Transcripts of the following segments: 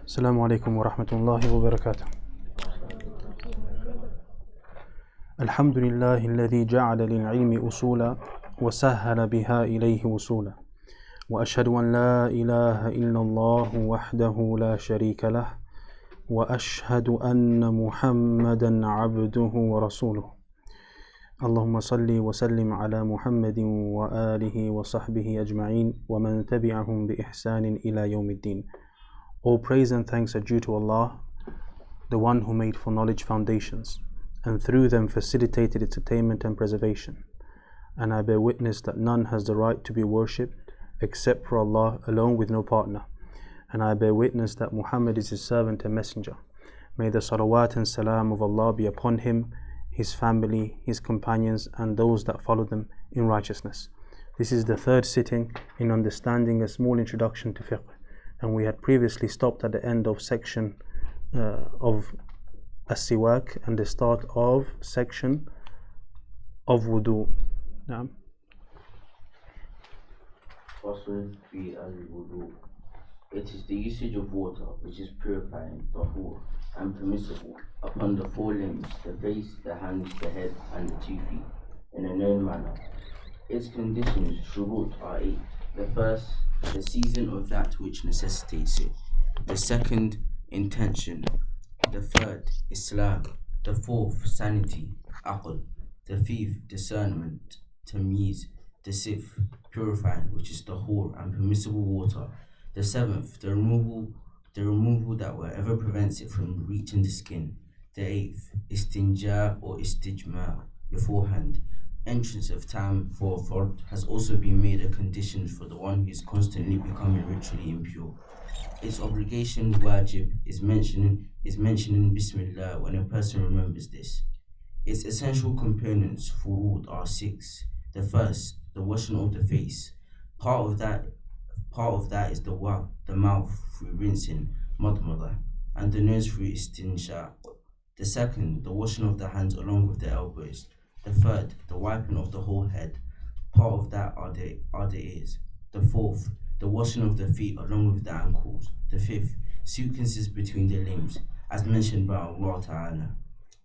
السلام عليكم ورحمة الله وبركاته. الحمد لله الذي جعل للعلم أصولا وسهل بها إليه وصولا، وأشهد أن لا إله إلا الله وحده لا شريك له، وأشهد أن محمدا عبده ورسوله. اللهم صل وسلم على محمد وآله وصحبه أجمعين ومن تبعهم بإحسان إلى يوم الدين. All praise and thanks are due to Allah, the one who made for knowledge foundations, and through them facilitated its attainment and preservation. And I bear witness that none has the right to be worshipped except for Allah alone with no partner. And I bear witness that Muhammad is his servant and messenger. May the salawat and salam of Allah be upon him, his family, his companions, and those that follow them in righteousness. This is the third sitting in understanding a small introduction to Fiqh. And we had previously stopped at the end of section of As-Siwak and the start of section of Wudu. Naam. It is the usage of water which is purifying, tahur, and permissible upon the four limbs, the face, the hands, the head, and the 2 feet, in a known manner. Its conditions, shurut, are 8. The first, the season of that which necessitates it. The second, intention. The third, Islam. The fourth, sanity, aql. The fifth, discernment, tamyiz. The sixth, purifying, which is tahur and permissible water. The seventh, the removal that wherever prevents it from reaching the skin. The eighth, istinja or istijma, beforehand. Entrance of time for fard has also been made a condition for the one who is constantly becoming ritually impure. Its obligation, wajib, is mentioning Bismillah when a person remembers this. Its essential components, furud, are 6. The first, the washing of the face. Part of that is the mouth through rinsing, madmada, and the nose through istinshaq. The second, the washing of the hands along with the elbows. The third, the wiping of the whole head. Part of that are the ears. The fourth, the washing of the feet along with the ankles. The fifth, sequences between the limbs, as mentioned by Allah Ta'ala.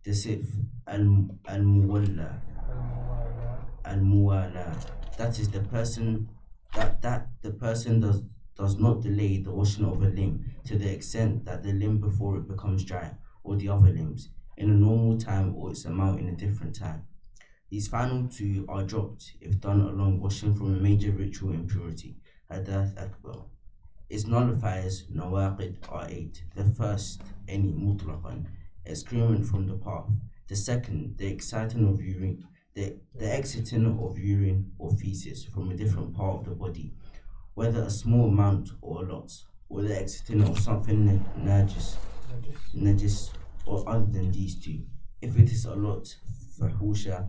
The sixth, al-muwalla, that is the person does not delay the washing of a limb to the extent that the limb before it becomes dry, or the other limbs, in a normal time or its amount in a different time. These final 2 are dropped if done along washing from a major ritual impurity, hadath akbar. Its nullifiers, nawaqid, are 8. The first, any mutlaqan, excrement from the path. The second, the exiting of urine or feces from a different part of the body, whether a small amount or a lot, or the exiting of something najis, or other than these 2. If it is a lot, fahusha,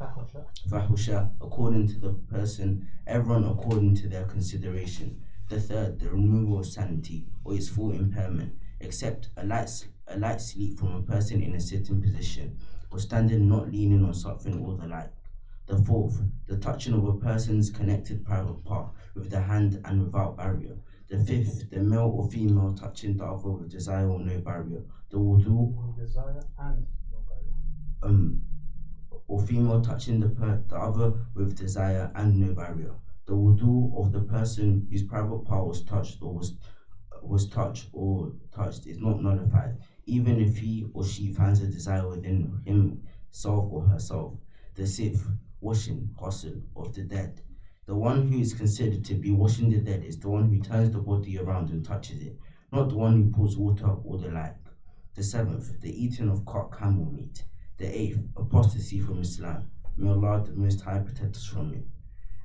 according to the person, everyone according to their consideration. The third, the removal of sanity, or its full impairment, except a light sleep from a person in a sitting position, or standing not leaning on something or the like. The fourth, the touching of a person's connected private part with the hand and without barrier. The fifth, the male or female touching the other with desire or no barrier. The wudu, Desire and no barrier. Or female touching the other with desire and no barrier. The wudu of the person whose private part was touched is not nullified, even if he or she finds a desire within himself or herself. The sixth, washing, ghusl, of the dead. The one who is considered to be washing the dead is the one who turns the body around and touches it, not the one who pours water or the like. The seventh, the eating of cut camel meat. The eighth, apostasy from Islam. May Allah the Most High protect us from it.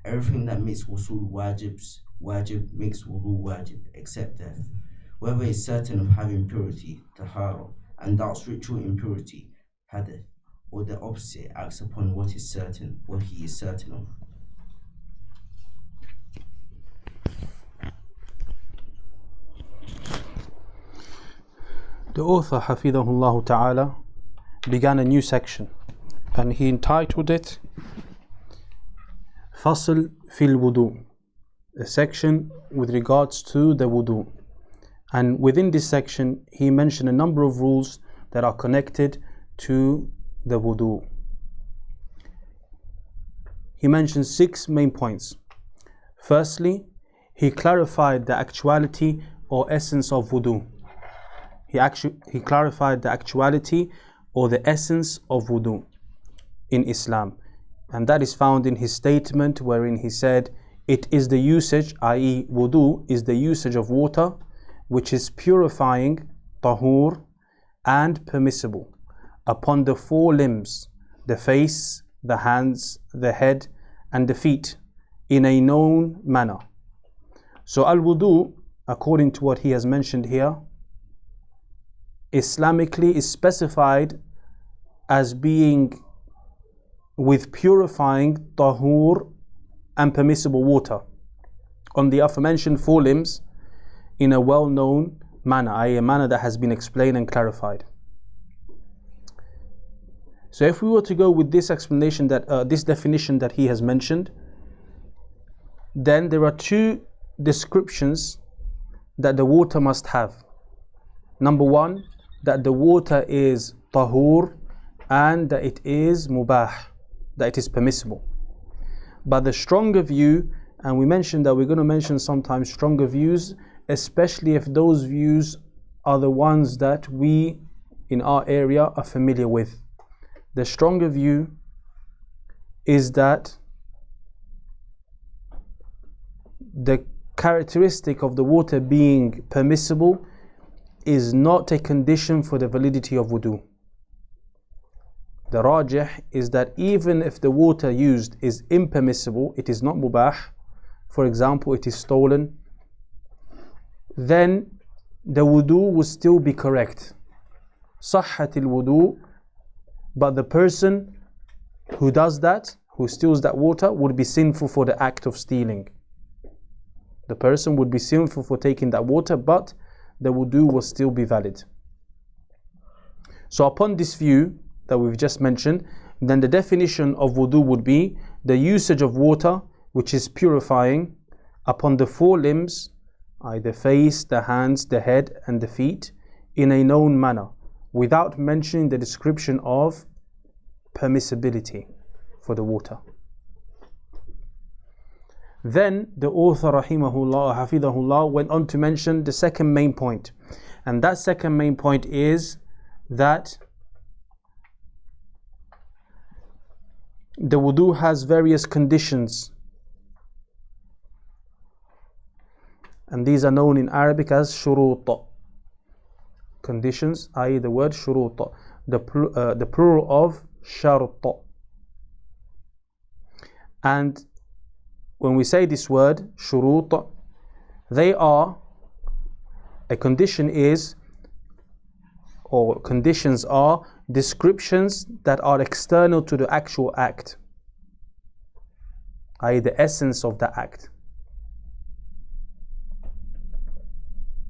Everything that makes wusul wajib makes wudu wajib, except death. Whoever is certain of having purity, tahara, and doubts ritual impurity, hadith, or the opposite, acts upon what he is certain of. The author, Hafidahullah Ta'ala, began a new section, and he entitled it Fasl fil Wudu, a section with regards to the wudu. And within this section, he mentioned a number of rules that are connected to the wudu. He mentioned 6 main points. Firstly, he clarified the actuality or essence of wudu. He clarified the actuality or the essence of wudu in Islam. And that is found in his statement wherein he said, it is the usage, i.e. wudu is the usage of water which is purifying, tahur, and permissible upon the 4 limbs, the face, the hands, the head, and the feet, in a known manner. So al-wudu, according to what he has mentioned here, Islamically is specified as being with purifying, tahur, and permissible water on the aforementioned 4 limbs in a well-known manner, i.e. a manner that has been explained and clarified. So if we were to go with this explanation, that this definition that he has mentioned, then there are 2 descriptions that the water must have. Number 1, that the water is tahur and that it is mubah, that it is permissible. But the stronger view, and we mentioned that we're going to mention sometimes stronger views, especially if those views are the ones that we in our area are familiar with. The stronger view is that the characteristic of the water being permissible is not a condition for the validity of wudu. The rajih is that even if the water used is impermissible, it is not mubah, for example, it is stolen, then the wudu will still be correct. Sahhat al-wudu, but the person who does that, who steals that water, would be sinful for the act of stealing. The person would be sinful for taking that water, but the wudu will still be valid. So upon this view that we've just mentioned, then the definition of wudu would be the usage of water which is purifying upon the 4 limbs, the face, the hands, the head, and the feet, in a known manner, without mentioning the description of permissibility for the water. Then the author rahimahullah, hafidhahullah, went on to mention the second main point. And that second main point is that the wudu has various conditions. And these are known in Arabic as shurut. Conditions, i.e. the word shurut, the plural of shart. And when we say this word shurut, they are, a condition is, or conditions are descriptions that are external to the actual act, i.e. the essence of the act.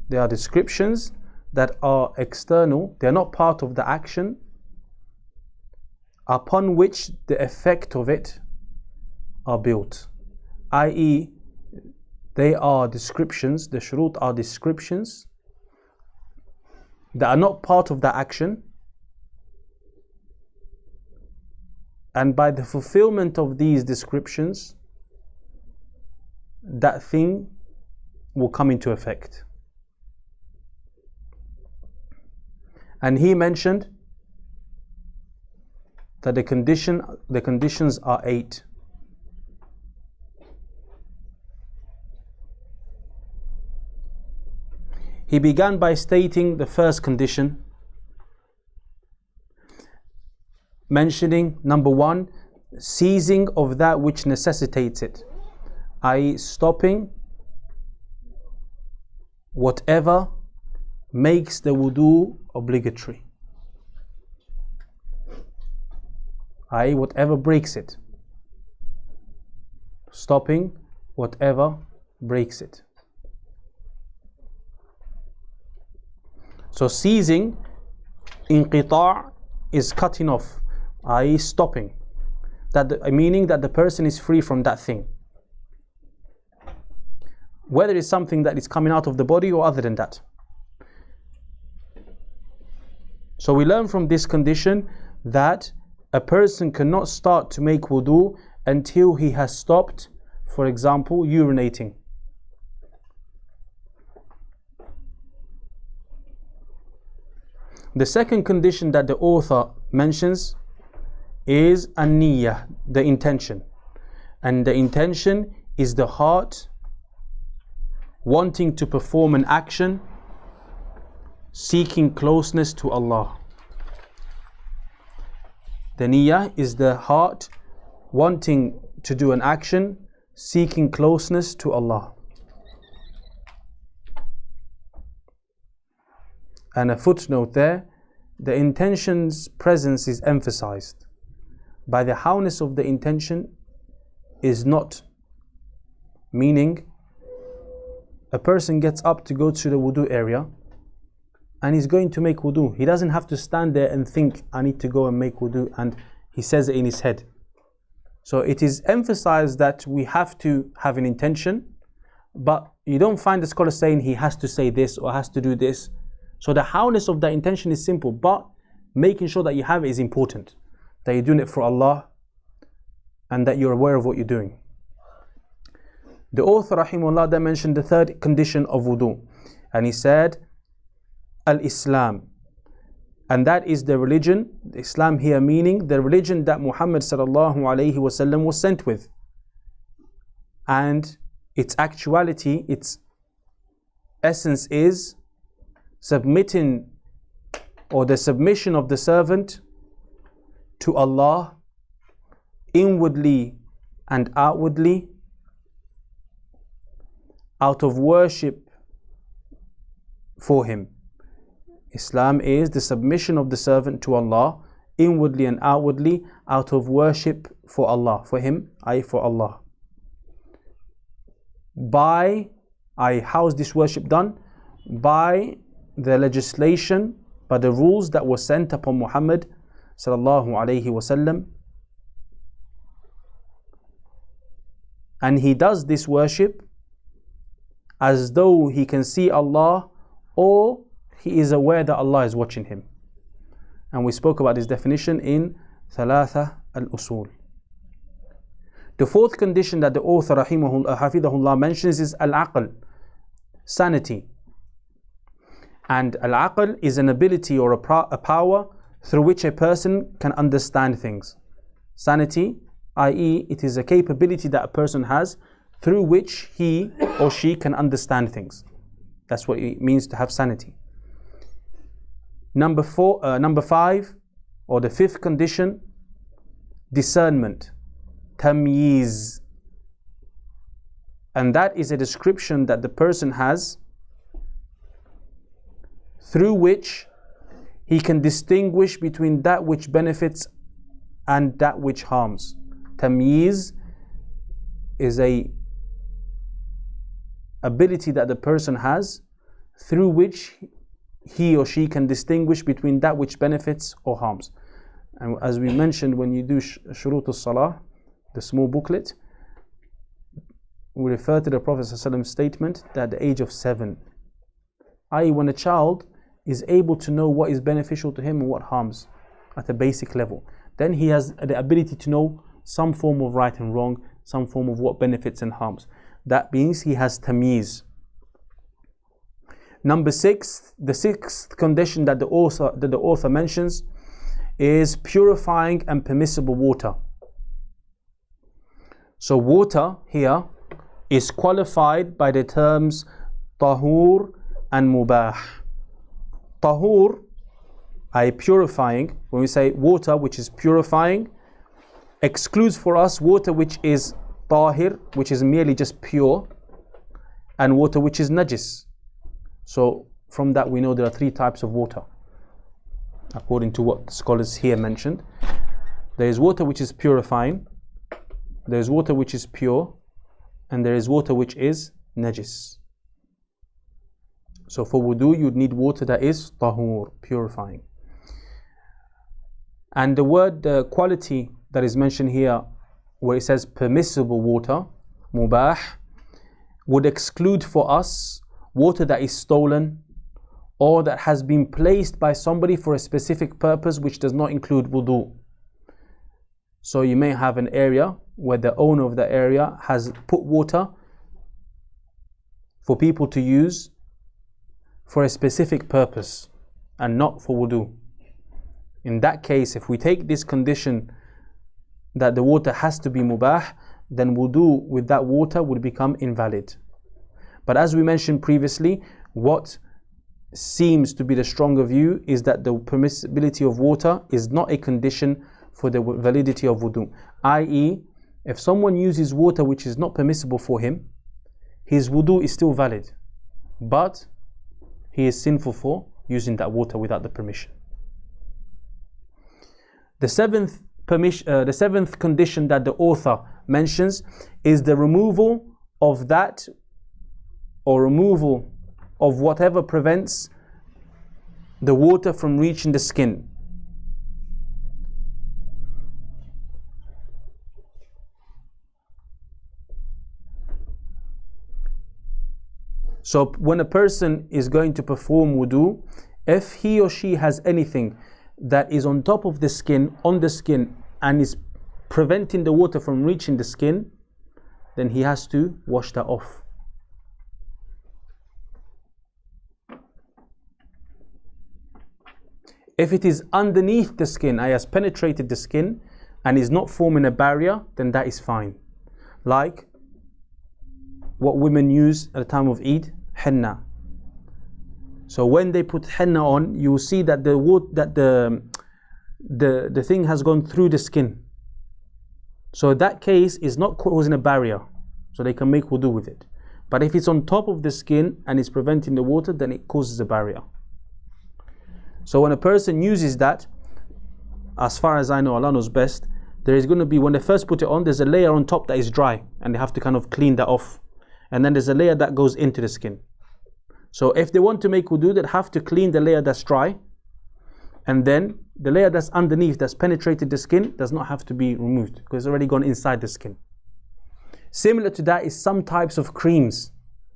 They are descriptions that are external, they are not part of the action, upon which the effect of it are built. I.e., they are descriptions, the shurut are descriptions that are not part of the action, and by the fulfillment of these descriptions, that thing will come into effect. And he mentioned that the conditions are 8. He began by stating the first condition, mentioning number 1, ceasing of that which necessitates it, i.e. stopping whatever makes the wudu obligatory, i.e. whatever breaks it. Stopping whatever breaks it. So ceasing, inqita' is cutting off, i.e. stopping, meaning that the person is free from that thing, whether it's something that is coming out of the body or other than that. So we learn from this condition that a person cannot start to make wudu until he has stopped, for example, urinating. The second condition that the author mentions is an-niyyah, the intention. And the intention is the heart wanting to perform an action, seeking closeness to Allah. The niyyah is the heart wanting to do an action, seeking closeness to Allah. And a footnote there, the intention's presence is emphasized. By the howness of the intention is not, meaning a person gets up to go to the wudu area and he's going to make wudu. He doesn't have to stand there and think, I need to go and make wudu, and he says it in his head. So it is emphasized that we have to have an intention, but you don't find the scholar saying he has to say this or has to do this. So the howness of that intention is simple, but making sure that you have it is important. That you're doing it for Allah and that you're aware of what you're doing. The author rahimahullah then mentioned the third condition of wudu, and he said al-Islam, and that is the religion, Islam here meaning the religion that Muhammad sallallahu alayhi wasallam was sent with, and its actuality, its essence is submitting, or the submission of the servant to Allah inwardly and outwardly, out of worship for Him. Islam is the submission of the servant to Allah inwardly and outwardly, out of worship for Allah, for Him, i.e. for Allah. How is this worship done? By the legislation, by the rules that were sent upon Muhammad sallallahu alayhi wasallam. And he does this worship as though he can see Allah, or he is aware that Allah is watching him. And we spoke about this definition in Thalatha al-Usul. The fourth condition that the author hafidahullah mentions is al-aql, sanity. And al-aql is an ability or a power through which a person can understand things. Sanity, i.e. it is a capability that a person has through which he or she can understand things. That's what it means to have sanity. Number 5, or the fifth condition, discernment, tamyiz. And that is a description that the person has through which he can distinguish between that which benefits and that which harms. Tamyiz is a ability that the person has through which he or she can distinguish between that which benefits or harms. And as we mentioned, when you do Shurut al-Salah, the small booklet, we refer to the Prophet ﷺ's statement that at the age of 7, i.e. when a child is able to know what is beneficial to him and what harms at a basic level, then he has the ability to know some form of right and wrong, some form of what benefits and harms. That means he has tamyiz. Number 6, the sixth condition that the author mentions is purifying and permissible water. So water here is qualified by the terms tahur and mubah. Tahur, i.e. purifying, when we say water which is purifying, excludes for us water which is tahir, which is merely just pure, and water which is najis. So from that we know there are 3 types of water, according to what the scholars here mentioned. There is water which is purifying, there is water which is pure, and there is water which is najis. So for wudu you'd need water that is tahur, purifying. And the word, the quality that is mentioned here, where it says permissible water, mubah, would exclude for us water that is stolen, or that has been placed by somebody for a specific purpose which does not include wudu. So you may have an area where the owner of the area has put water for people to use for a specific purpose and not for wudu. In that case, if we take this condition that the water has to be mubah, then wudu with that water would become invalid. But as we mentioned previously, what seems to be the stronger view is that the permissibility of water is not a condition for the validity of wudu. I.e., if someone uses water which is not permissible for him, his wudu is still valid, but he is sinful for using that water without the permission. The seventh condition that the author mentions is the removal of that, or removal of whatever prevents the water from reaching the skin. So when a person is going to perform wudu, if he or she has anything that is on top of the skin, on the skin, and is preventing the water from reaching the skin, then he has to wash that off. If it is underneath the skin, I has penetrated the skin and is not forming a barrier, then that is fine. Like what women use at the time of Eid, henna. So when they put henna on, you will see that the thing has gone through the skin. So that case is not causing a barrier, so they can make wudu with it. But if it's on top of the skin and is preventing the water, then it causes a barrier. So when a person uses that, as far as I know, Allah knows best, there is going to be, when they first put it on, there's a layer on top that is dry, and they have to kind of clean that off. And then there's a layer that goes into the skin. So if they want to make wudu, they have to clean the layer that's dry, and then the layer that's underneath, that's penetrated the skin, does not have to be removed because it's already gone inside the skin. Similar to that is some types of creams.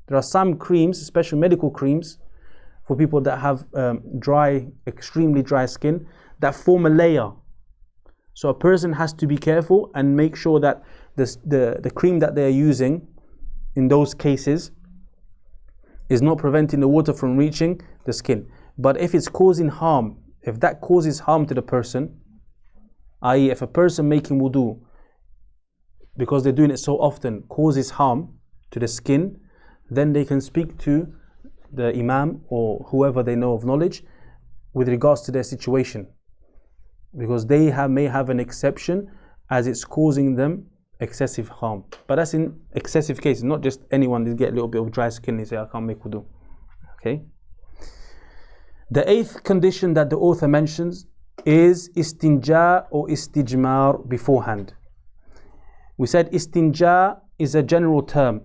There are some creams, especially medical creams, for people that have dry, extremely dry skin, that form a layer. So a person has to be careful and make sure that the cream that they are using in those cases is not preventing the water from reaching the skin. But if it's causing harm, if that causes harm to the person, i.e. if a person making wudu, because they're doing it so often, causes harm to the skin, then they can speak to the imam or whoever they know of knowledge with regards to their situation, because they may have an exception as it's causing them excessive harm. But that's in excessive cases, not just anyone that get a little bit of dry skin and say I can't make wudu. Okay. The eighth condition that the author mentions is istinja or istijmar beforehand. We said istinja is a general term,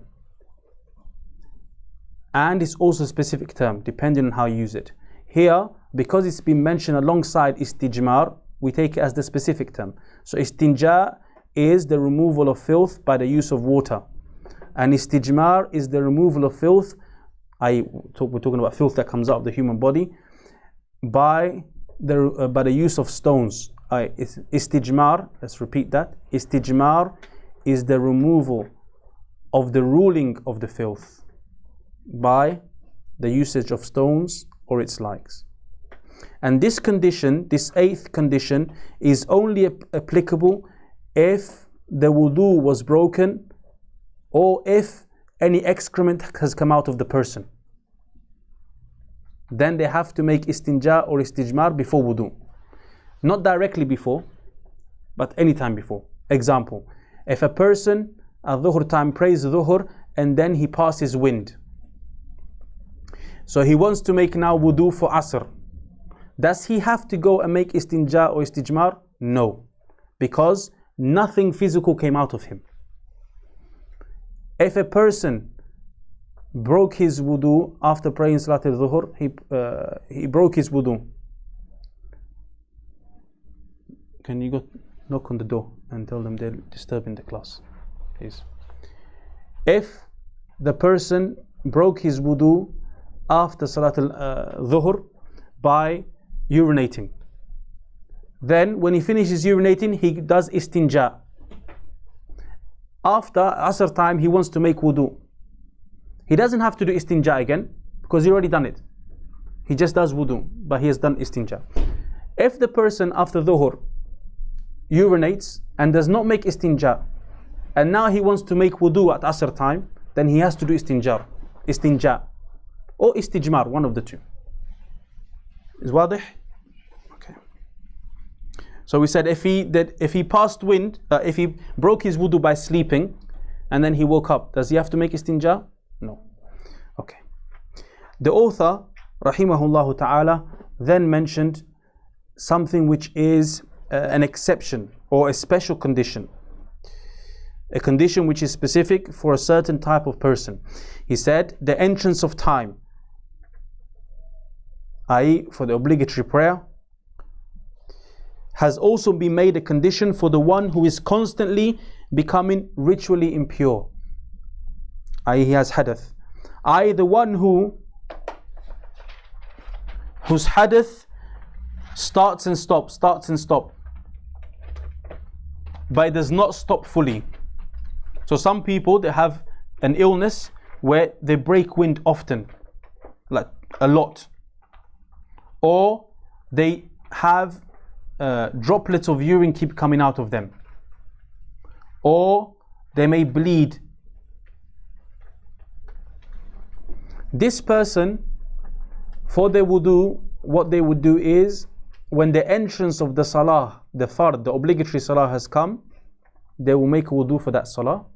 and it's also a specific term depending on how you use it. Here, because it's been mentioned alongside istijmar, we take it as the specific term. So istinja is the removal of filth by the use of water, and istijmar is the removal of filth. We're talking about filth that comes out of the human body by the use of stones. Istijmar, let's repeat that. Istijmar is the removal of the ruling of the filth by the usage of stones or its likes. And this condition, this eighth condition, is only applicable if the wudu was broken or if any excrement has come out of the person. Then they have to make istinja or istijmar before wudu. Not directly before, but any time before. Example, if a person at dhuhr time prays dhuhr and then he passes wind, so he wants to make now wudu for asr, does he have to go and make istinja or istijmar? No, because nothing physical came out of him. If a person broke his wudu after praying Salat al-Dhuhr, he broke his wudu. Can you go knock on the door and tell them they're disturbing the class, please? If the person broke his wudu after Salat al-Dhuhr by urinating. Then when he finishes urinating, he does istinja. After Asr time, he wants to make wudu. He doesn't have to do istinja again because he already done it. He just does wudu, but he has done istinja. If the person after Dhuhr urinates and does not make istinja, and now he wants to make wudu at Asr time, then he has to do istinja or istijmar, one of the two. Is wadih? Okay. So we said if he passed wind, if he broke his wudu by sleeping, and then he woke up, does he have to make istinja? No. Okay. The author, rahimahullah ta'ala, then mentioned something which is an exception or a special condition. A condition which is specific for a certain type of person. He said the entrance of time, i.e. for the obligatory prayer, has also been made a condition for the one who is constantly becoming ritually impure, i.e. he has hadath, i.e. the one whose hadath starts and stops, but it does not stop fully. So some people, they have an illness where they break wind often, like a lot, or they have droplets of urine keep coming out of them, or they may bleed. This person, for their wudu, what they would do is, when the entrance of the salah, the fard, the obligatory salah has come, they will make wudu for that salah,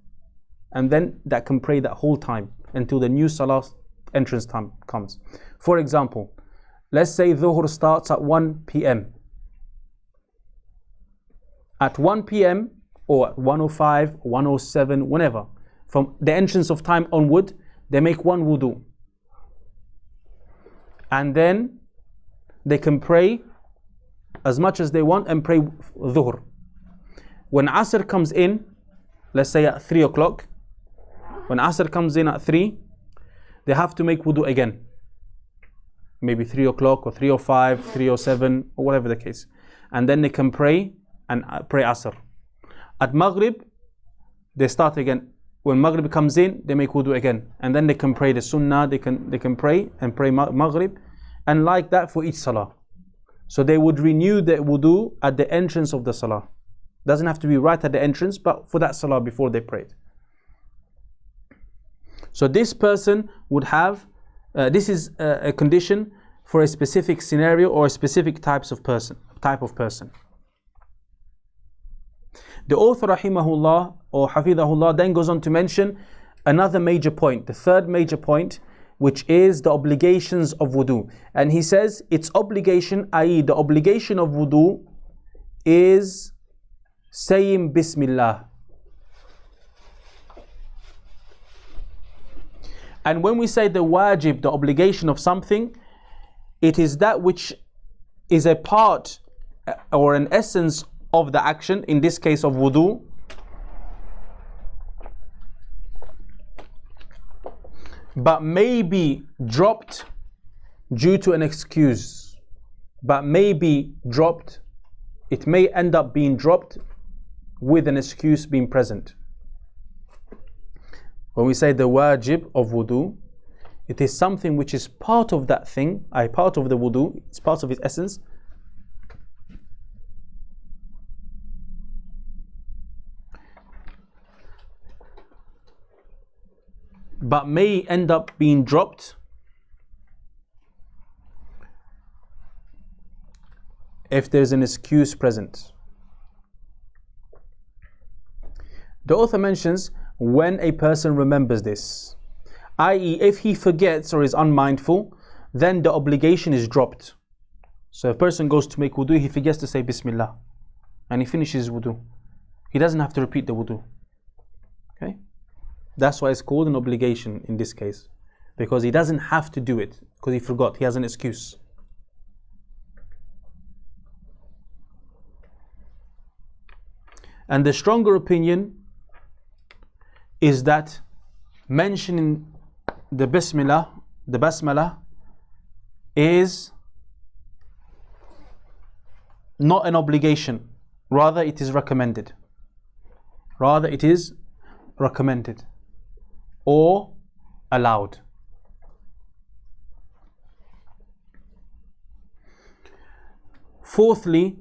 and then that can pray that whole time until the new salah entrance time comes. For example, let's say Dhuhr starts at 1 p.m. At 1 p.m. or at 1:05, 1:07, whenever, from the entrance of time onward, they make one wudu. And then they can pray as much as they want and pray Dhuhr. When Asr comes in, let's say at 3 o'clock, when Asr comes in at 3, they have to make wudu again. Maybe 3 o'clock or 3:05, 3:07, or whatever the case. And then they can pray and pray Asr. At Maghrib, they start again. When Maghrib comes in, they make wudu again. And then they can pray the Sunnah, they can pray and pray Maghrib. And like that for each Salah. So they would renew their wudu at the entrance of the Salah. Doesn't have to be right at the entrance, but for that Salah before they prayed. So this person would have, this is a condition for a specific scenario or a specific type of person. The author rahimahullah or hafidhahullah then goes on to mention another major point, the third major point, which is the obligations of wudu. And he says its obligation, i.e. the obligation of wudu, is saying Bismillah. And when we say the wajib, the obligation of something, it is that which is a part or an essence of the action, in this case of wudu, but may be dropped due to an excuse. But may be dropped, it may end up being dropped with an excuse being present. When we say the wajib of wudu, it is something which is part of that thing, part of the wudu, it's part of its essence, but may end up being dropped if there's an excuse present. The author mentions when a person remembers this, i.e. if he forgets or is unmindful, then the obligation is dropped. So if a person goes to make wudu, he forgets to say Bismillah and he finishes wudu. He doesn't have to repeat the wudu. Okay? That's why it's called an obligation in this case, because he doesn't have to do it because he forgot, he has an excuse. And the stronger opinion is that mentioning the Bismillah the basmala is not an obligation, rather it is recommended. Rather it is recommended or allowed. Fourthly,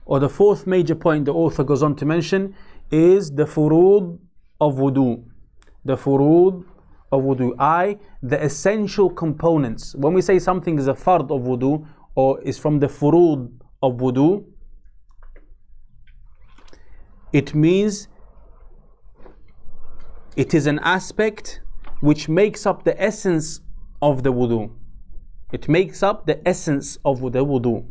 or the fourth major point the author goes on to mention, is the furud of wudu. The furud of wudu, the essential components. When we say something is a fard of wudu or is from the furud of wudu, it means it is an aspect which makes up the essence of the wudu. It makes up the essence of the wudu.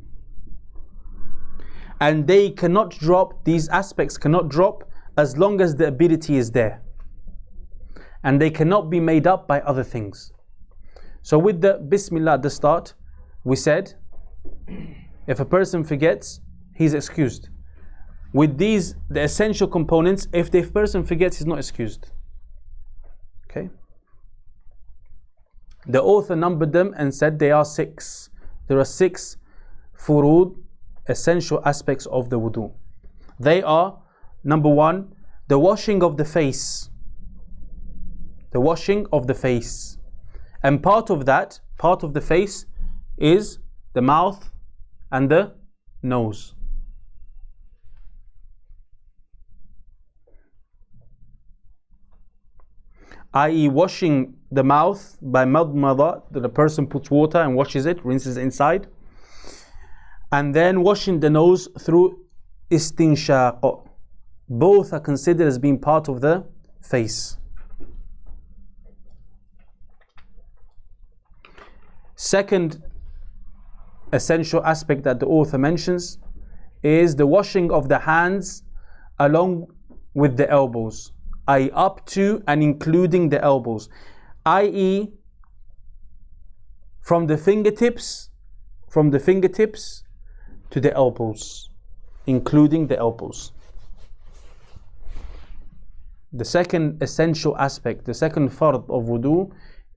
And they cannot drop, these aspects cannot drop as long as the ability is there. And they cannot be made up by other things. So with the Bismillah at the start, we said, if a person forgets, he's excused. With these, the essential components, if the person forgets, he's not excused. Okay? The author numbered them and said they are 6. There are 6 furud, essential aspects of the wudu. They are, number 1, the washing of the face. The washing of the face. And part of that, part of the face, is the mouth and the nose. I.e. washing the mouth by madmada, that the person puts water and washes it, rinses inside. And then washing the nose through istinshaq. Both are considered as being part of the face. Second essential aspect that the author mentions is the washing of the hands along with the elbows, i.e. up to and including the elbows, i.e. from the fingertips to the elbows, including the elbows. The second essential aspect, the second fard of wudu,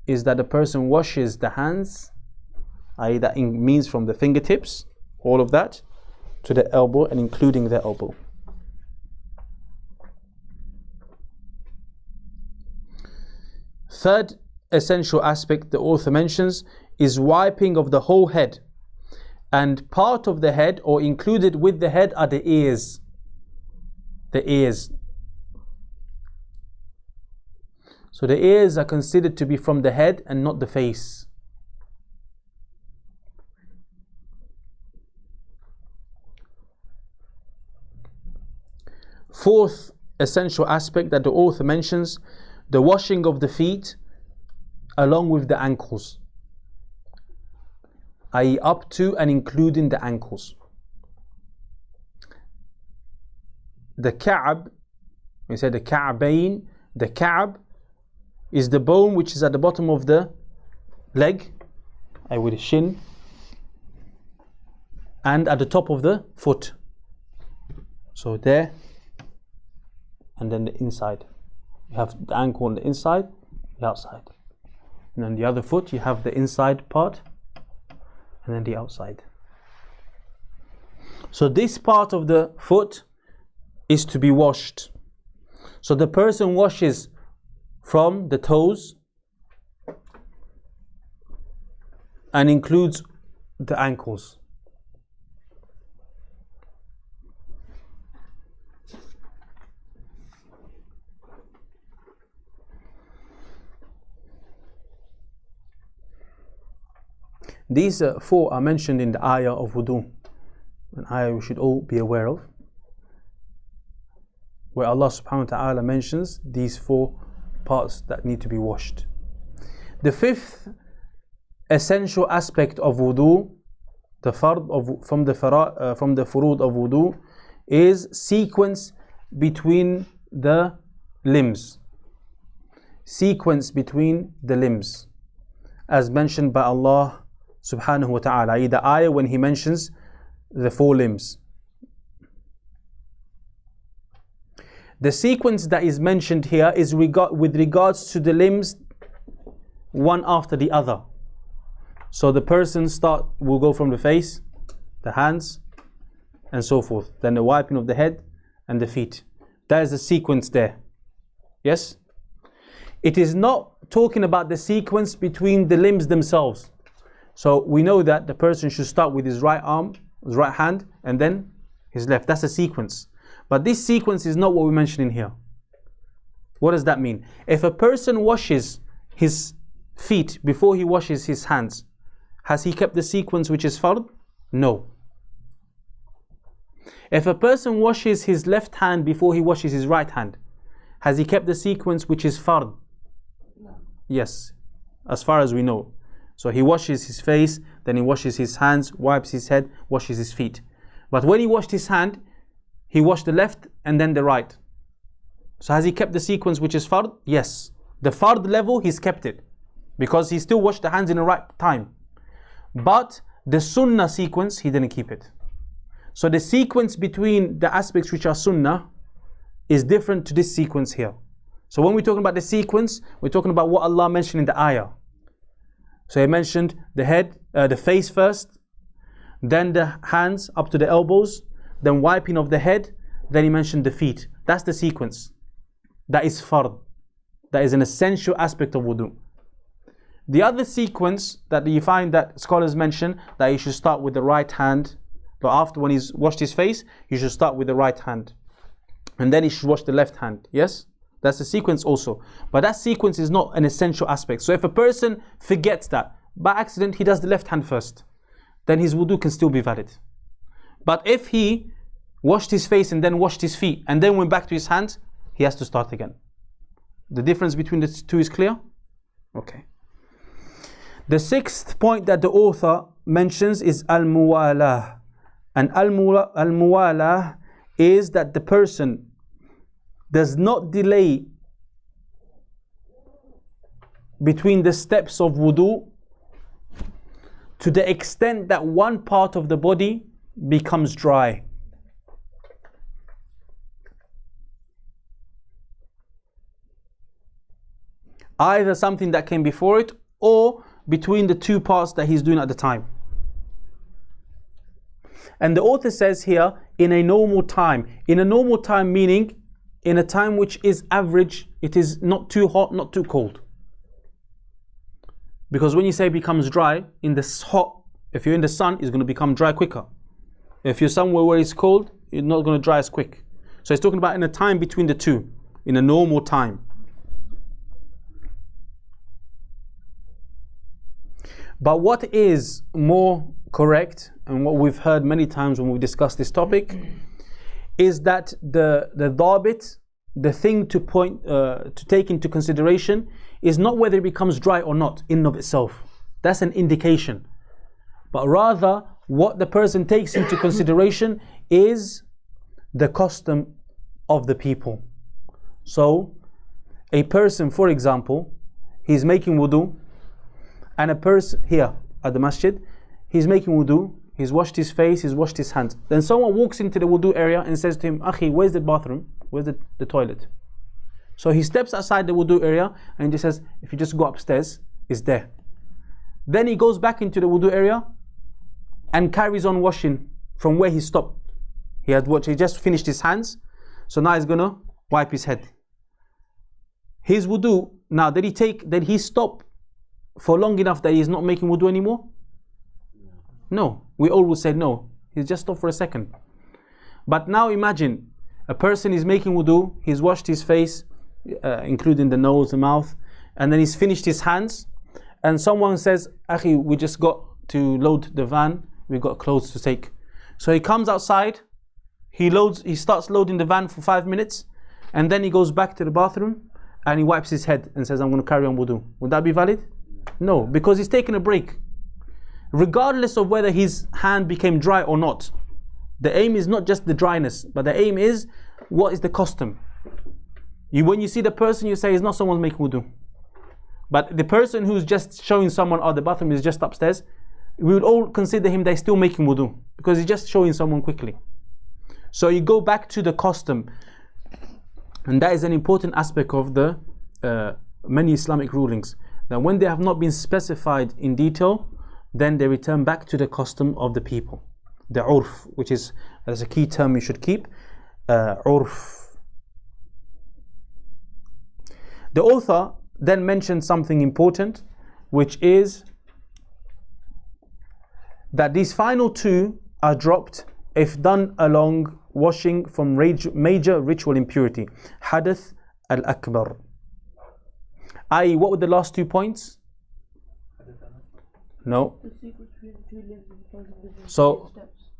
is that the person washes the hands, i.e. that means from the fingertips, all of that, to the elbow and including the elbow. Third essential aspect the author mentions is wiping of the whole head. And part of the head, or included with the head, are the ears. The ears. So the ears are considered to be from the head and not the face. Fourth essential aspect that the author mentions, the washing of the feet along with the ankles, i.e. up to and including the ankles. The ka'ab, we said the ka'bayn, the ka'ab is the bone which is at the bottom of the leg, i.e. with the shin, and at the top of the foot. So there, and then the inside. You have the ankle on the inside, the outside. And then the other foot, you have the inside part, and then the outside. So this part of the foot is to be washed. So the person washes from the toes and includes the ankles. These 4 are mentioned in the ayah of wudu, an ayah we should all be aware of, where Allah subhanahu wa ta'ala mentions these 4 parts that need to be washed. The 5th essential aspect of wudu, the fard from the furud of wudu, is sequence between the limbs. Sequence between the limbs, as mentioned by Allah subhanahu wa ta'ala, the ayah when He mentions the 4 limbs. The sequence that is mentioned here is with regards to the limbs one after the other. So the person will go from the face, the hands, and so forth. Then the wiping of the head and the feet. That is the sequence there. Yes? It is not talking about the sequence between the limbs themselves. So we know that the person should start with his right arm, his right hand, and then his left. That's a sequence. But this sequence is not what we're mentioning here. What does that mean? If a person washes his feet before he washes his hands, has he kept the sequence which is fard? No. If a person washes his left hand before he washes his right hand, has he kept the sequence which is fard? No. Yes, as far as we know. So he washes his face, then he washes his hands, wipes his head, washes his feet. But when he washed his hand, he washed the left and then the right. So has he kept the sequence which is fard? Yes. The fard level, he's kept it, because he still washed the hands in the right time. But the sunnah sequence, he didn't keep it. So the sequence between the aspects which are sunnah is different to this sequence here. So when we're talking about the sequence, we're talking about what Allah mentioned in the ayah. So he mentioned the head, the face first, then the hands up to the elbows, then wiping of the head, then he mentioned the feet. That's the sequence. That is fard. That is an essential aspect of wudu. The other sequence that you find that scholars mention, that you should start with the right hand, but after when he's washed his face, you should start with the right hand. And then he should wash the left hand. Yes? That's the sequence also. But that sequence is not an essential aspect. So if a person forgets that, by accident he does the left hand first, then his wudu can still be valid. But if he washed his face and then washed his feet and then went back to his hands, he has to start again. The difference between the two is clear? Okay. The sixth point that the author mentions is al-muwalah. And al-muwalah is that the person does not delay between the steps of wudu to the extent that one part of the body becomes dry. Either something that came before it or between the two parts that he's doing at the time. And the author says here, in a normal time. In a normal time meaning in a time which is average, it is not too hot, not too cold. Because when you say becomes dry, in the hot, if you're in the sun, it's going to become dry quicker. If you're somewhere where it's cold, it's not going to dry as quick. So it's talking about in a time between the two, in a normal time. But what is more correct, and what we've heard many times when we discuss this topic, is that the dhabit, the thing to take into consideration, is not whether it becomes dry or not in and of itself. That's an indication. But rather, what the person takes into consideration is the custom of the people. So, a person, for example, he's making wudu, and a person here at the masjid, he's making wudu, he's washed his face, he's washed his hands. Then someone walks into the wudu area and says to him, Akhi, where's the bathroom? Where's the toilet? So he steps outside the wudu area and he just says, if you just go upstairs, it's there. Then he goes back into the wudu area and carries on washing from where he stopped. He just finished his hands, so now he's gonna wipe his head. His wudu, now did he stop for long enough that he's not making wudu anymore? No. We all will say no. He's just stopped for a second. But now imagine a person is making wudu, he's washed his face, including the nose, the mouth, and then he's finished his hands, and someone says, Akhi, we just got to load the van, we got clothes to take. So he comes outside, he starts loading the van for 5 minutes, and then he goes back to the bathroom and he wipes his head and says, I'm going to carry on wudu. Would that be valid? No, because he's taking a break. Regardless of whether his hand became dry or not, the aim is not just the dryness, but the aim is, what is the custom? When you see the person, you say, it's not someone making wudu. But the person who's just showing someone, the bathroom is just upstairs, we would all consider him, they're still making wudu, because he's just showing someone quickly. So you go back to the custom, and that is an important aspect of the many Islamic rulings, Now when they have not been specified in detail, then they return back to the custom of the people. The urf, which is, that's a key term you should keep, urf. The author then mentioned something important, which is that these final two are dropped if done along washing from major ritual impurity, hadath al-akbar. I.e., what were the last 2 points? No. So,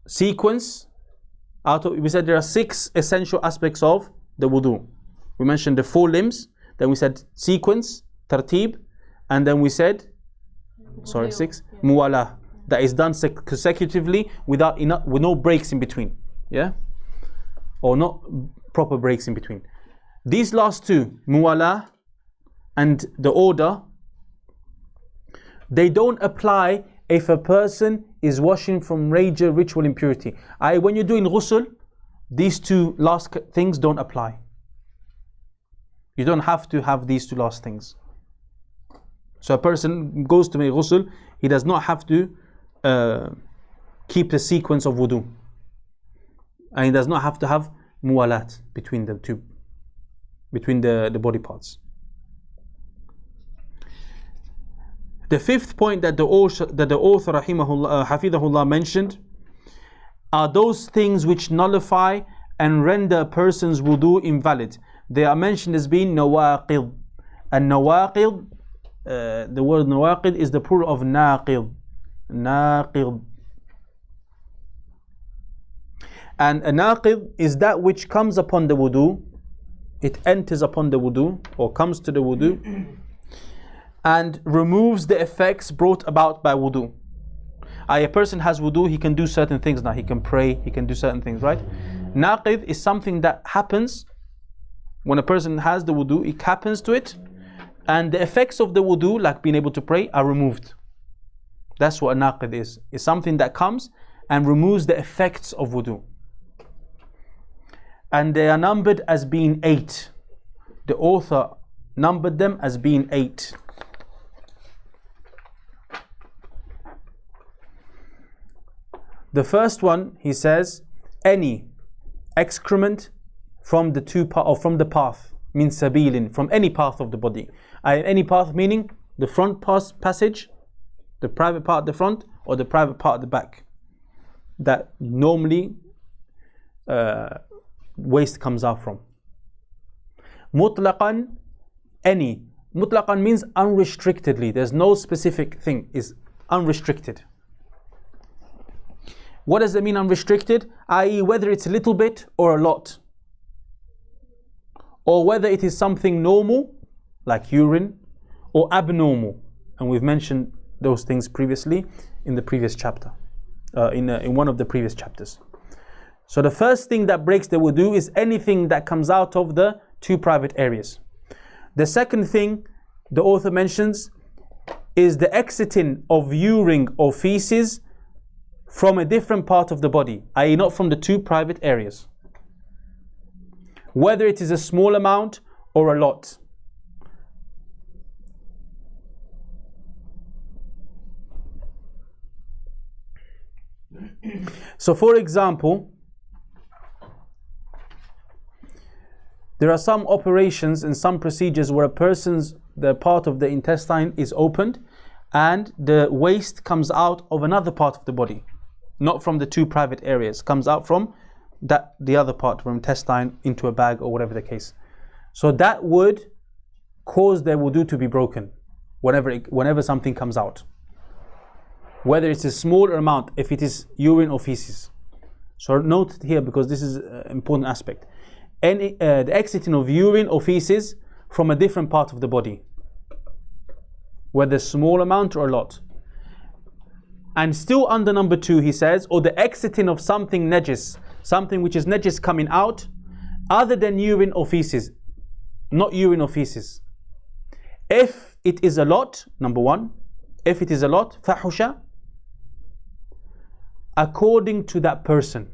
sequence, we said there are 6 essential aspects of the wudu. We mentioned the 4 limbs, then we said sequence, tartib, and then we said, 6, muwala, that is done consecutively with no breaks in between, yeah, or not proper breaks in between. These last 2, muwala and the order, they don't apply if a person is washing from major ritual impurity. When you're doing ghusl, these 2 last things don't apply. You don't have to have these 2 last things. So a person goes to make ghusl, he does not have to keep the sequence of wudu, and he does not have to have muwalat between the 2, between the body parts. The 5th point that the author rahimahullah, hafidhahullah, mentioned are those things which nullify and render a person's wudu invalid. They are mentioned as being nawaqid. And nawaqid, the word nawaqid is the plural of naqid. Naqid. And a naqid is that which comes upon the wudu, it enters upon the wudu or comes to the wudu and removes the effects brought about by wudu. A person has wudu, he can do certain things now. He can pray, he can do certain things, right? Naqid is something that happens when a person has the wudu, it happens to it, and the effects of the wudu, like being able to pray, are removed. That's what a naqid is. It's something that comes and removes the effects of wudu. And they are numbered as being 8. The author numbered them as being 8. The first one, he says, any excrement from the from the path, means sabilin, from any path of the body. Any path meaning the front passage, the private part at the front, or the private part at the back, that normally waste comes out from. Mutlaqan, any. Mutlaqan means unrestrictedly. There's no specific thing, is unrestricted. What does it mean unrestricted? I.e., whether it's a little bit or a lot, or whether it is something normal like urine or abnormal, and we've mentioned those things previously in the previous chapter, in one of the previous chapters. So the first thing that breaks the wudu is anything that comes out of the 2 private areas. The second thing the author mentions is the exiting of urine or feces from a different part of the body, i.e., not from the 2 private areas, whether it is a small amount or a lot. So for example, there are some operations and some procedures where the part of the intestine is opened and the waste comes out of another part of the body, not from the 2 private areas, comes out from the other part, from intestine into a bag or whatever the case. So that would cause their wudu to be broken whenever something comes out, whether it's a smaller amount, if it is urine or feces. So note here, because this is an important aspect. The exiting of urine or feces from a different part of the body, whether small amount or a lot. And still under number 2, he says, or the exiting of something najis, something which is najis coming out, other than urine or feces, not urine or feces. If it is a lot, number 1, if it is a lot, fahusha, according to that person.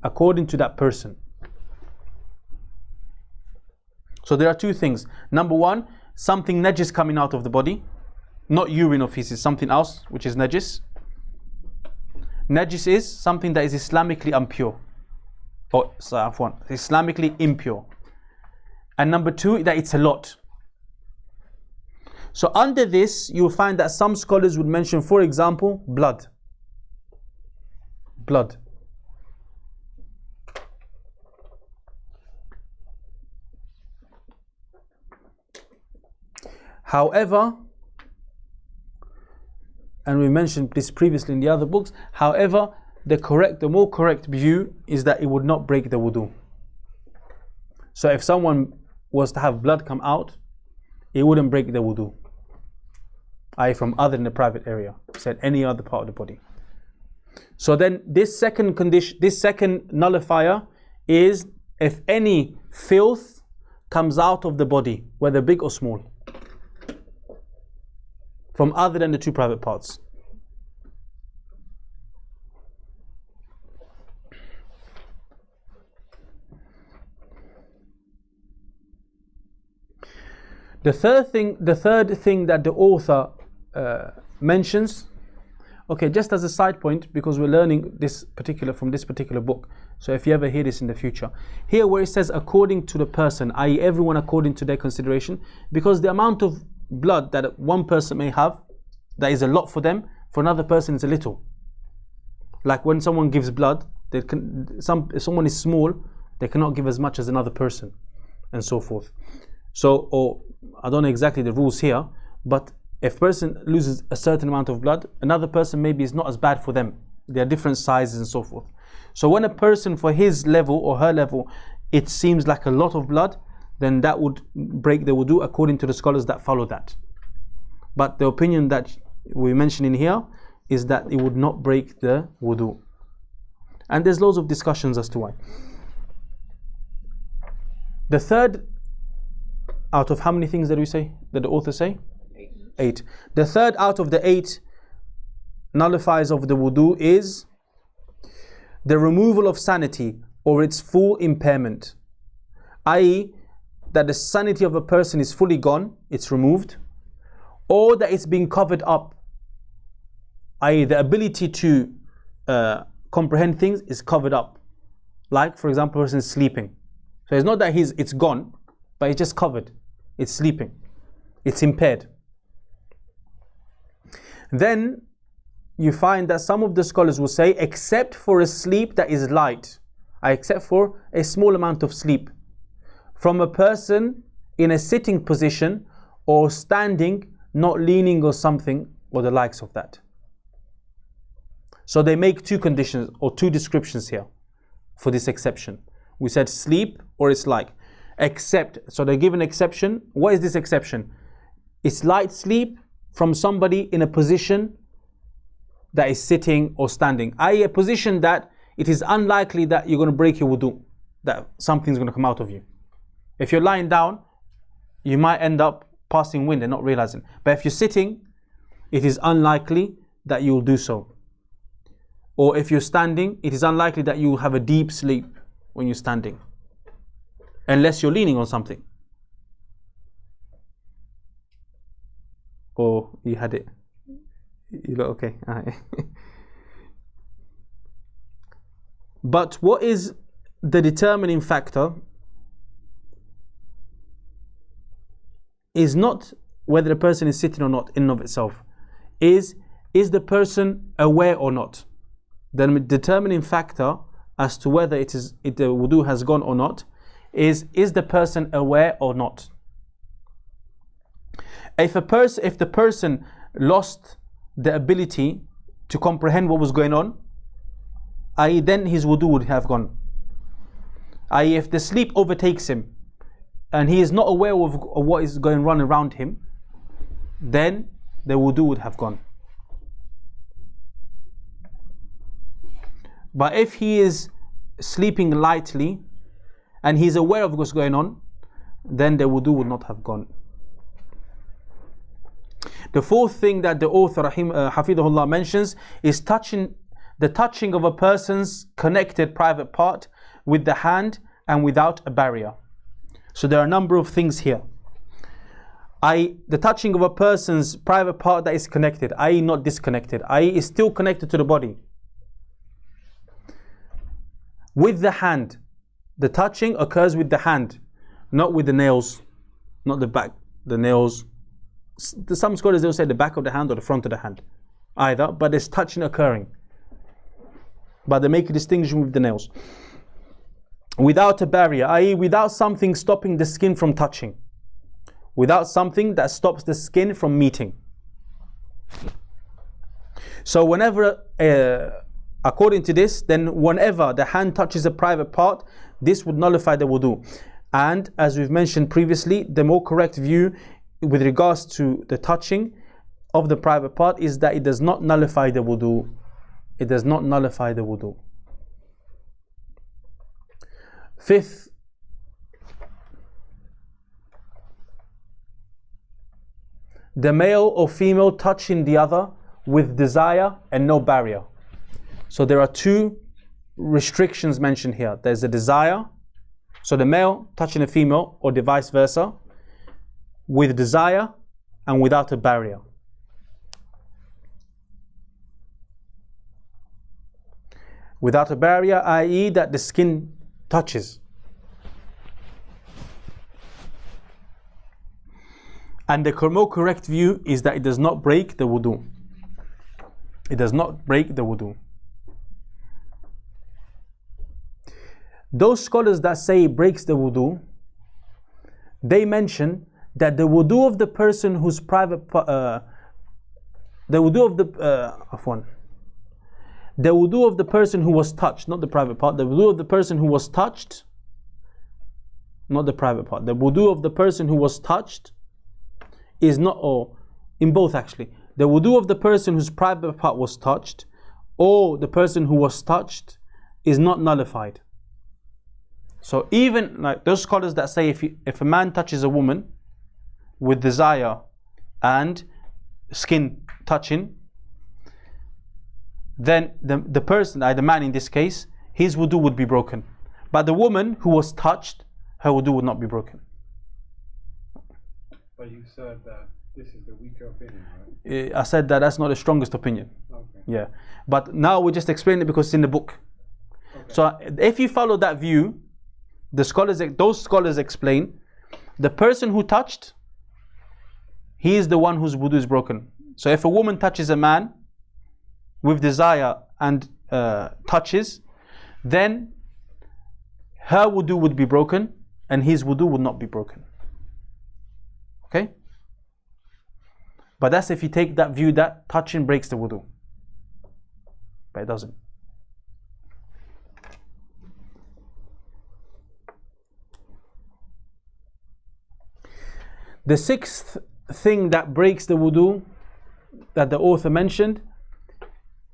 According to that person. So there are 2 things. Number 1, something najis coming out of the body, not urine or feces, something else which is najis. Najis is something that is Islamically impure, or Islamically impure. And number two, that it's a lot. So under this, you'll find that some scholars would mention, for example, blood. Blood. However, and we mentioned this previously in the other books, however, the more correct view is that it would not break the wudu. So if someone was to have blood come out, it wouldn't break the wudu. I.e. from other than the private area, said any other part of the body. So then this second condition, this second nullifier is if any filth comes out of the body, whether big or small, from other than the two private parts. The third thing that the author mentions, okay, just as a side point, because we're learning from this particular book, so if you ever hear this in the future, here where it says according to the person, i.e. everyone according to their consideration, because the amount of blood that one person may have, that is a lot for them, for another person is a little. Like when someone gives blood, if someone is small, they cannot give as much as another person, and so forth. So, or I don't know exactly the rules here, but if a person loses a certain amount of blood, another person maybe is not as bad for them. They are different sizes and so forth. So when a person for his level or her level, it seems like a lot of blood, then that would break the wudu according to the scholars that follow that. But the opinion that we're mentioning here is that it would not break the wudu. And there's loads of discussions as to why. The third, out of how many things did we say, did the author say? 8. The third out of the 8 nullifiers of the wudu is the removal of sanity or its full impairment, i.e. that the sanity of a person is fully gone, it's removed, or that it's being covered up, i.e. the ability to comprehend things is covered up. Like, for example, a person is sleeping. So it's not that it's gone, but it's just covered. It's sleeping. It's impaired. Then you find that some of the scholars will say, except for a sleep that is light, except for a small amount of sleep, from a person in a sitting position or standing, not leaning or something, or the likes of that. So they make two conditions or two descriptions here for this exception. We said sleep or it's like. Except, so they give an exception. What is this exception? It's light sleep from somebody in a position that is sitting or standing, i.e. a position that it is unlikely that you're going to break your wudu, that something's going to come out of you. If you're lying down, you might end up passing wind and not realizing. But if you're sitting, it is unlikely that you will do so. Or if you're standing, it is unlikely that you will have a deep sleep when you're standing, unless you're leaning on something. Or you had it. You look okay. But what is the determining factor is not whether the person is sitting or not in and of itself. Is the person aware or not? The determining factor as to whether if the wudu has gone or not is the person aware or not? If the person lost the ability to comprehend what was going on, i.e. then his wudu would have gone. i.e. if the sleep overtakes him and he is not aware of what is going on around him, then the wudu would have gone. But if he is sleeping lightly and he is aware of what's going on, then the wudu would not have gone. The fourth thing that the author Hafidhullah mentions is the touching of a person's connected private part with the hand and without a barrier. So there are a number of things here. i.e. the touching of a person's private part that is connected, i.e. not disconnected, i.e. is still connected to the body. With the hand, the touching occurs with the hand, not with the nails, not the back, the nails. Some scholars will say the back of the hand or the front of the hand, either, but there's touching occurring. But they make a distinction with the nails. Without a barrier, i.e. without something stopping the skin from touching. Without something that stops the skin from meeting. So whenever, according to this, then whenever the hand touches a private part, this would nullify the wudu. And as we've mentioned previously, the more correct view with regards to the touching of the private part is that it does not nullify the wudu. It does not nullify the wudu. Fifth, the male or female touching the other with desire and no barrier. So there are two restrictions mentioned here. There's a desire, so the male touching a female or the vice versa, with desire and without a barrier. Without a barrier, i.e. that the skin touches. And the more correct view is that it does not break the wudu. It does not break the wudu. Those scholars that say it breaks the wudu, they mention that the wudu of the person whose private, the wudu of the person who was touched, not the private part, the wudu of the person who was touched, not the private part, the wudu of the person who was touched is not, or in both actually, the wudu of the person whose private part was touched or the person who was touched is not nullified. So even like those scholars that say if a man touches a woman with desire and skin touching, then the person, the man in this case, his wudu would be broken. But the woman who was touched, her wudu would not be broken. But you said that this is the weaker opinion, right? I said that that's not the strongest opinion. Okay. Yeah. But now we just explain it because it's in the book. Okay. So if you follow that view, those scholars explain the person who touched, he is the one whose wudu is broken. So if a woman touches a man with desire and touches, then her wudu would be broken and his wudu would not be broken. Okay? But that's if you take that view that touching breaks the wudu. But it doesn't. The sixth thing that breaks the wudu that the author mentioned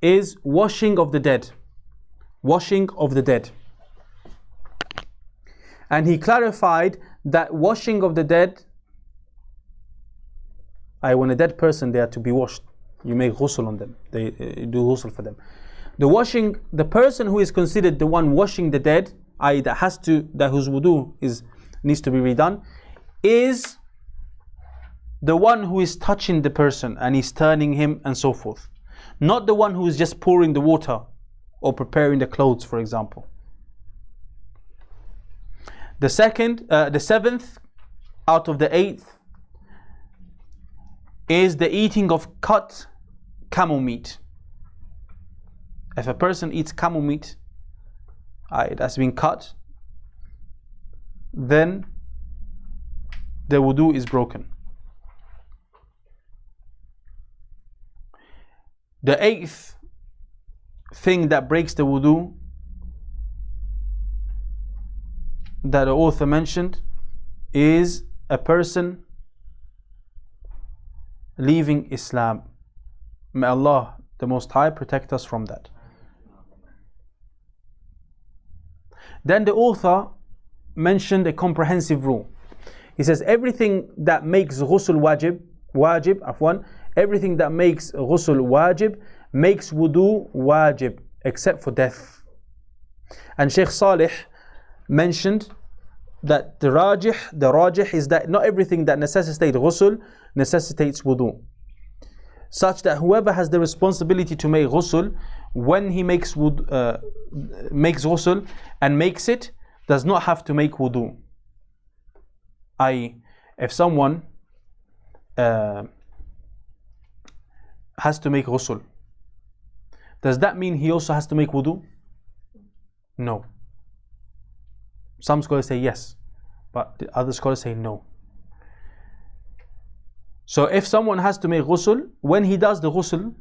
is washing of the dead. Washing of the dead. And he clarified that washing of the dead, when a dead person, they are to be washed. You make ghusl on them. They do ghusl for them. The person who is considered the one washing the dead, that whose wudu needs to be redone, is the one who is touching the person and is turning him and so forth. Not the one who is just pouring the water or preparing the clothes, for example. The seventh out of the 8th is the eating of cut camel meat. If a person eats camel meat, it has been cut, then the wudu is broken. The 8th thing that breaks the wudu that the author mentioned is a person leaving Islam. May Allah the Most High protect us from that. Then the author mentioned a comprehensive rule. He says everything that makes ghusl wajib, everything that makes ghusl wajib makes wudu wajib except for death. And Shaykh Salih mentioned that the rajih is that not everything that necessitates ghusl necessitates wudu. Such that whoever has the responsibility to make ghusl, when he makes ghusl and makes it, does not have to make wudu. If someone has to make ghusl, does that mean he also has to make wudu? No. Some scholars say yes, but the other scholars say no. So if someone has to make ghusl, when he does the ghusl,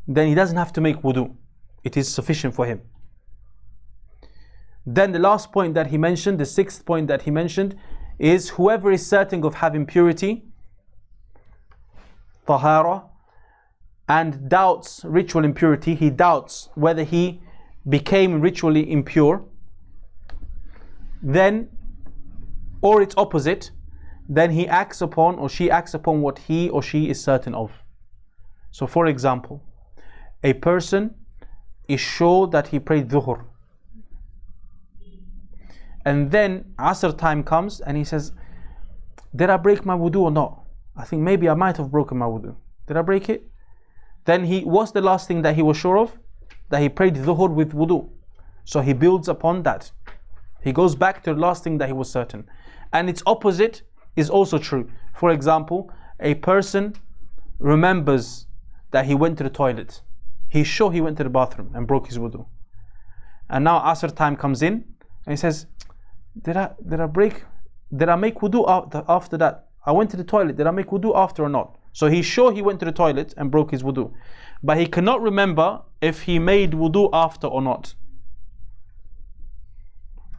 then he doesn't have to make wudu. It is sufficient for him. Then the last point that he mentioned, the sixth point that he mentioned, is whoever is certain of having purity, tahara, and doubts ritual impurity, he doubts whether he became ritually impure, then, or its opposite, then he acts upon or she acts upon what he or she is certain of. So for example, a person is sure that he prayed dhuhr, and then Asr time comes and he says, did I break my wudu or not? I think maybe I might have broken my wudu. Did I break it? Then what's the last thing that he was sure of? That he prayed dhuhr with wudu. So he builds upon that. He goes back to the last thing that he was certain. And its opposite is also true. For example, a person remembers that he went to the toilet. He's sure he went to the bathroom and broke his wudu. And now Asr time comes in and he says, did I make wudu after that? I went to the toilet. Did I make wudu after or not? So he's sure he went to the toilet and broke his wudu. But he cannot remember if he made wudu after or not.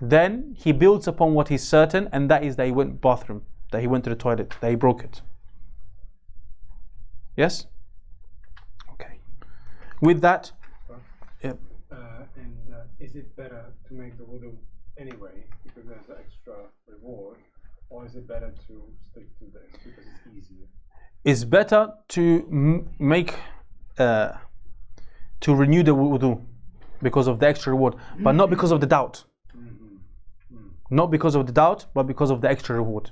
Then he builds upon what he's certain, and that is that he went to the bathroom, that he went to the toilet, that he broke it. Yes? Okay. With that, yeah. Is it better to make the wudu anyway because there's an extra reward, or is it better to stick to this because it's easier? It's better to to renew the wudu because of the extra reward, but not because of the doubt. Not because of the doubt, but because of the extra reward.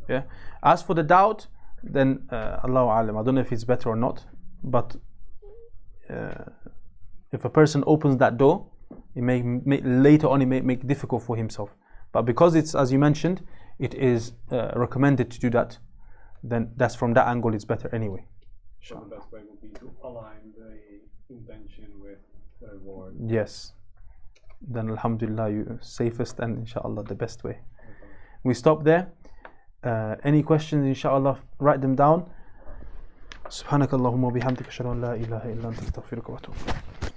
Yeah. As for the doubt, then Allahu Alam, I don't know if it's better or not, but if a person opens that door, it may later on it may make it difficult for himself. But because it's, as you mentioned, it is recommended to do that, then that's from that angle it's better anyway. So the best way would be to align the intention with the reward. Yes. Then alhamdulillah, you safest and inshallah the best way. We stop there. Any questions, inshallah, write them down. Subhanakallahumma bihamdika ashhadu an la ilaha illa anta astaghfiruka wa atubu ilayk.